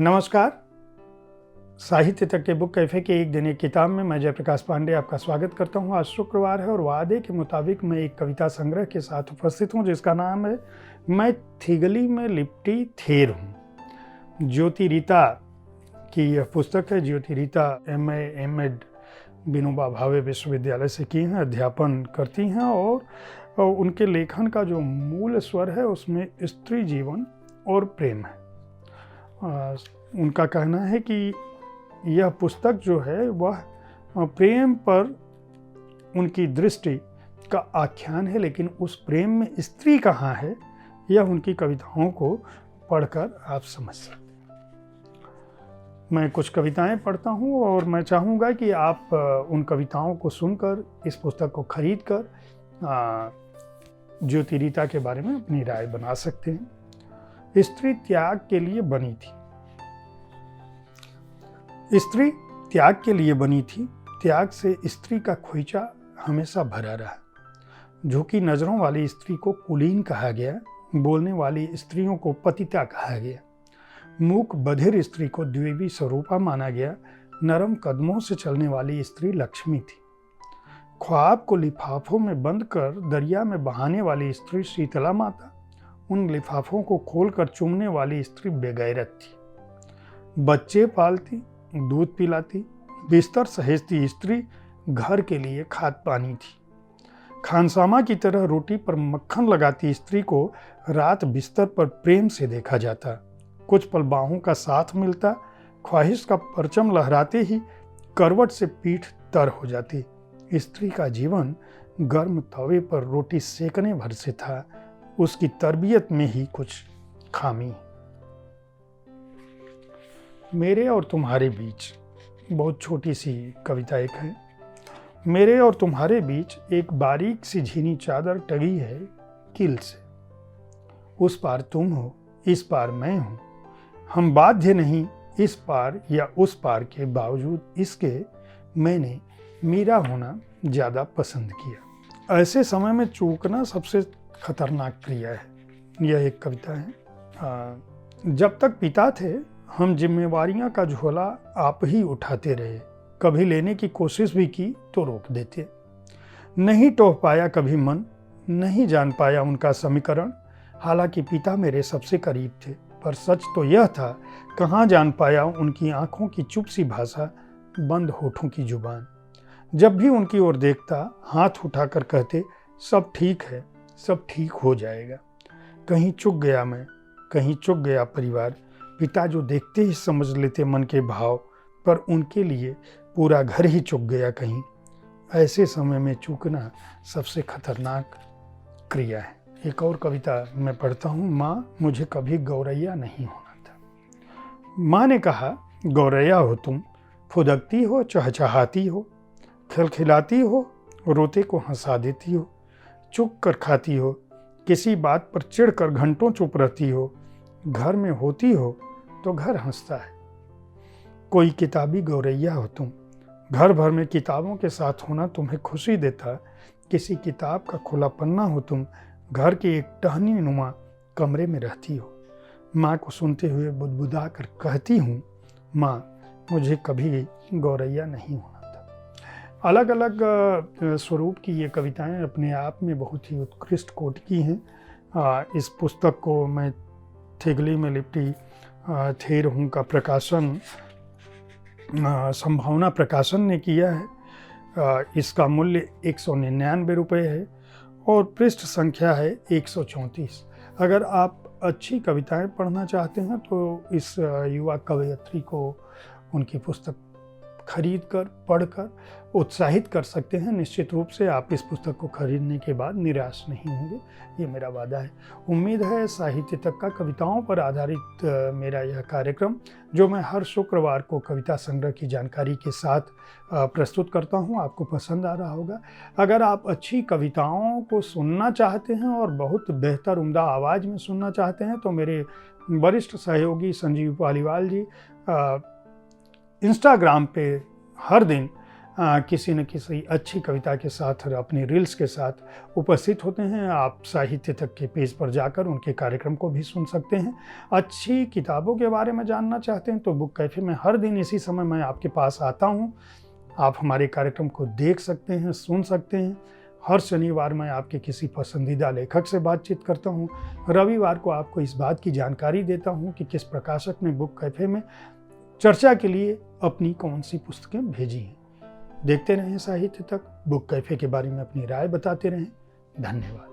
नमस्कार। साहित्य तक के बुक कैफ़े के एक दिन एक किताब में मैं जयप्रकाश पांडे आपका स्वागत करता हूं। आज शुक्रवार है और वादे के मुताबिक मैं एक कविता संग्रह के साथ उपस्थित हूं जिसका नाम है मैं थिगली में लिपटी थेर हूं। ज्योति रीता की यह पुस्तक है। ज्योति रीता MA MEd विनोबा भावे विश्वविद्यालय से की हैं, अध्यापन करती हैं और उनके लेखन का जो मूल स्वर है उसमें स्त्री जीवन और प्रेम है। उनका कहना है कि यह पुस्तक जो है वह प्रेम पर उनकी दृष्टि का आख्यान है, लेकिन उस प्रेम में स्त्री कहाँ है यह उनकी कविताओं को पढ़कर आप समझ सकते हैं। मैं कुछ कविताएं पढ़ता हूं और मैं चाहूँगा कि आप उन कविताओं को सुनकर इस पुस्तक को खरीद कर ज्योति रीता के बारे में अपनी राय बना सकते हैं। स्त्री त्याग के लिए बनी थी। स्त्री त्याग के लिए बनी थी, त्याग से स्त्री का खोइचा हमेशा भरा रहा। झुकी नजरों वाली स्त्री को कुलीन कहा गया, बोलने वाली स्त्रियों को पतिता कहा गया, मूक बधिर स्त्री को द्विवी स्वरूपा माना गया, नरम कदमों से चलने वाली स्त्री लक्ष्मी थी। ख्वाब को लिफाफों में बंद कर दरिया में बहाने वाली स्त्री शीतला माता, उन लिफाफों को खोलकर चूमने वाली स्त्री बेगैरत थी। बच्चे पालती, दूध पिलाती, बिस्तर सहेजती स्त्री घर के लिए खाद पानी थी। खानसामा की तरह रोटी पर मक्खन लगाती स्त्री को रात बिस्तर पर प्रेम से देखा जाता। कुछ पल बाहों का साथ मिलता, ख्वाहिश का परचम लहराते ही करवट से पीठ तर हो जाती। स्त्री का जीवन गर्म तवे पर रोटी सेकने भर से था, उसकी तरबियत में ही कुछ खामी। मेरे और तुम्हारे बीच, बहुत छोटी सी कविता एक है। मेरे और तुम्हारे बीच एक बारीक सी झीनी चादर टंगी है कील से। उस पार तुम हो, इस पार मैं हूँ। हम बाध्य नहीं इस पार या उस पार के बावजूद इसके मैंने मेरा होना ज़्यादा पसंद किया। ऐसे समय में चूकना सबसे खतरनाक क्रिया है। यह एक कविता है। जब तक पिता थे हम जिम्मेवारियां का झोला आप ही उठाते रहे। कभी लेने की कोशिश भी की तो रोक देते। नहीं टोह पाया कभी मन, नहीं जान पाया उनका समीकरण। हालांकि पिता मेरे सबसे करीब थे, पर सच तो यह था कहाँ जान पाया उनकी आंखों की चुप सी भाषा, बंद होठों की जुबान। जब भी उनकी ओर देखता हाथ उठाकर कहते सब ठीक है, सब ठीक हो जाएगा। कहीं चुक गया मैं, कहीं चुक गया परिवार। पिता जो देखते ही समझ लेते मन के भाव, पर उनके लिए पूरा घर ही चुक गया कहीं। ऐसे समय में चूकना सबसे खतरनाक क्रिया है। एक और कविता मैं पढ़ता हूँ। माँ, मुझे कभी गौरैया नहीं होना था। माँ ने कहा गौरैया हो तुम, फुदकती हो, चहचहाती हो, खिलखिलाती हो, रोते को हंसा देती हो, चुक कर खाती हो, किसी बात पर चिढ़कर घंटों चुप रहती हो, घर में होती हो तो घर हंसता है। कोई किताबी गौरैया हो तुम, घर भर में किताबों के साथ होना तुम्हें खुशी देता। किसी किताब का खुला पन्ना हो तुम, घर के एक टहनी नुमा कमरे में रहती हो। माँ को सुनते हुए बुदबुदा कर कहती हूँ, माँ मुझे कभी गौरैया नहीं होना था। अलग अलग स्वरूप की ये कविताएं अपने आप में बहुत ही उत्कृष्ट कोटि की हैं। इस पुस्तक को मैं थिगली में लिपटी थेर हूँ का प्रकाशन संभावना प्रकाशन ने किया है। इसका मूल्य 199 रुपये है और पृष्ठ संख्या है 134। अगर आप अच्छी कविताएं पढ़ना चाहते हैं तो इस युवा कवयित्री को उनकी पुस्तक खरीद कर पढ़कर उत्साहित कर सकते हैं। निश्चित रूप से आप इस पुस्तक को खरीदने के बाद निराश नहीं होंगे, ये मेरा वादा है। उम्मीद है साहित्य तक का कविताओं पर आधारित मेरा यह कार्यक्रम, जो मैं हर शुक्रवार को कविता संग्रह की जानकारी के साथ प्रस्तुत करता हूं, आपको पसंद आ रहा होगा। अगर आप अच्छी कविताओं को सुनना चाहते हैं और बहुत बेहतर उम्दा आवाज़ में सुनना चाहते हैं तो मेरे वरिष्ठ सहयोगी संजीव पालीवाल जी इंस्टाग्राम पे हर दिन किसी न किसी अच्छी कविता के साथ और अपनी रील्स के साथ उपस्थित होते हैं। आप साहित्य तक के पेज पर जाकर उनके कार्यक्रम को भी सुन सकते हैं। अच्छी किताबों के बारे में जानना चाहते हैं तो बुक कैफ़े में हर दिन इसी समय मैं आपके पास आता हूँ। आप हमारे कार्यक्रम को देख सकते हैं, सुन सकते हैं। हर शनिवार मैं आपके किसी पसंदीदा लेखक से बातचीत करता हूँ। रविवार को आपको इस बात की जानकारी देता हूँ कि किस प्रकाशक ने बुक कैफ़े में चर्चा के लिए अपनी कौन सी पुस्तकें भेजी हैं। देखते रहें साहित्य तक। बुक कैफ़े के बारे में अपनी राय बताते रहें। धन्यवाद।